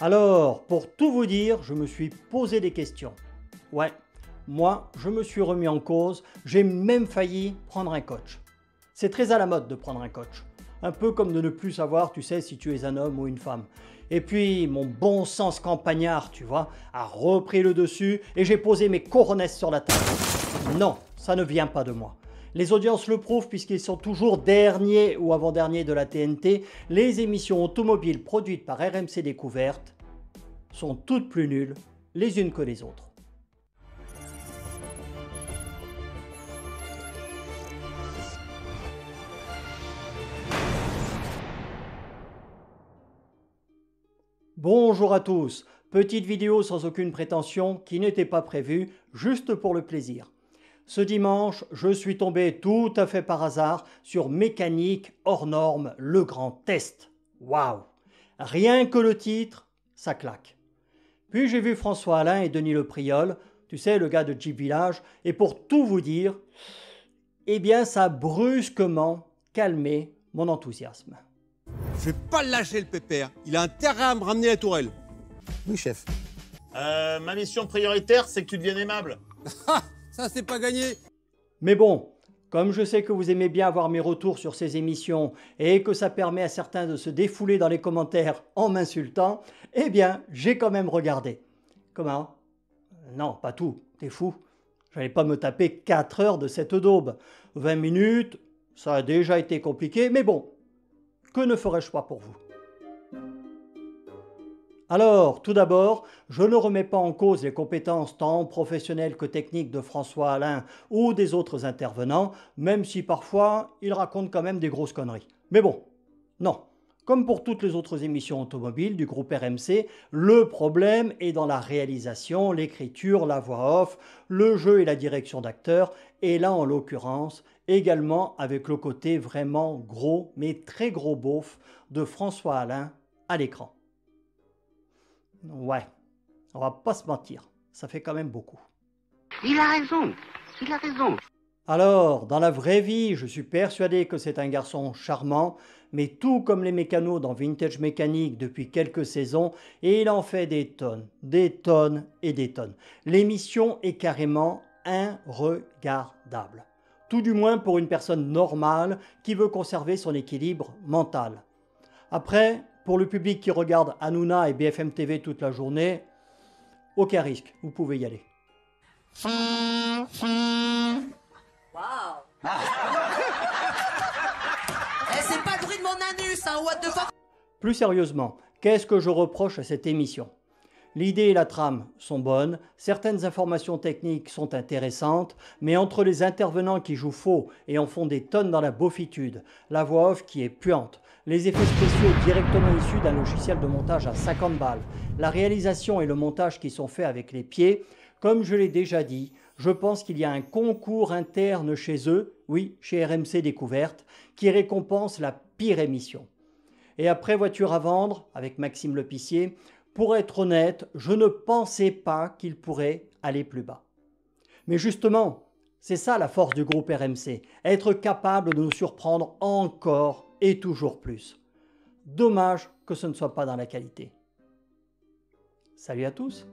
Alors, pour tout vous dire, je me suis posé des questions. Ouais, moi, je me suis remis en cause, j'ai même failli prendre un coach. C'est très à la mode de prendre un coach. Un peu comme de ne plus savoir, tu sais, si tu es un homme ou une femme. Et puis, mon bon sens campagnard, tu vois, a repris le dessus et j'ai posé mes coronesses sur la table. Non, ça ne vient pas de moi. Les audiences le prouvent puisqu'ils sont toujours derniers ou avant-derniers de la TNT. Les émissions automobiles produites par RMC Découverte sont toutes plus nulles les unes que les autres. Bonjour à tous, petite vidéo sans aucune prétention qui n'était pas prévue, juste pour le plaisir. Ce dimanche, je suis tombé tout à fait par hasard sur Mécanique hors norme, le grand test. Waouh! Rien que le titre, ça claque. Puis j'ai vu François Alain et Denis Le Priol, tu sais, le gars de Jeep Village, et pour tout vous dire, eh bien ça a brusquement calmé mon enthousiasme. Je vais pas le lâcher le pépère, il a intérêt à me ramener la tourelle. Oui, chef. Ma mission prioritaire, c'est que tu deviennes aimable. Ça c'est pas gagné. Mais bon, comme je sais que vous aimez bien avoir mes retours sur ces émissions et que ça permet à certains de se défouler dans les commentaires en m'insultant, eh bien, j'ai quand même regardé. Comment? Non, pas tout, t'es fou. J'allais pas me taper 4 heures de cette daube. 20 minutes, ça a déjà été compliqué, mais bon, que ne ferais-je pas pour vous? Alors, tout d'abord, je ne remets pas en cause les compétences tant professionnelles que techniques de François Alain ou des autres intervenants, même si parfois, ils racontent quand même des grosses conneries. Mais bon, non. Comme pour toutes les autres émissions automobiles du groupe RMC, le problème est dans la réalisation, l'écriture, la voix off, le jeu et la direction d'acteurs, et là en l'occurrence, également avec le côté vraiment gros, mais très gros beauf de François Alain à l'écran. Ouais, on va pas se mentir, ça fait quand même beaucoup. Il a raison. Alors, dans la vraie vie, je suis persuadé que c'est un garçon charmant, mais tout comme les mécanos dans Vintage Mécanique depuis quelques saisons, et il en fait des tonnes et des tonnes. L'émission est carrément irregardable. Tout du moins pour une personne normale qui veut conserver son équilibre mental. Après, pour le public qui regarde Hanouna et BFM TV toute la journée, aucun risque, vous pouvez y aller. Waouh. C'est pas le bruit de mon anus, hein, what the fuck. Plus sérieusement, qu'est-ce que je reproche à cette émission? L'idée et la trame sont bonnes, certaines informations techniques sont intéressantes, mais entre les intervenants qui jouent faux et en font des tonnes dans la beaufitude, la voix off qui est puante, les effets spéciaux directement issus d'un logiciel de montage à 50 balles, la réalisation et le montage qui sont faits avec les pieds, comme je l'ai déjà dit, je pense qu'il y a un concours interne chez eux, oui, chez RMC Découverte, qui récompense la pire émission. Et après Voiture à vendre, avec Maxime Lepicier, pour être honnête, je ne pensais pas qu'il pourrait aller plus bas. Mais justement, c'est ça la force du groupe RMC, être capable de nous surprendre encore et toujours plus. Dommage que ce ne soit pas dans la qualité. Salut à tous!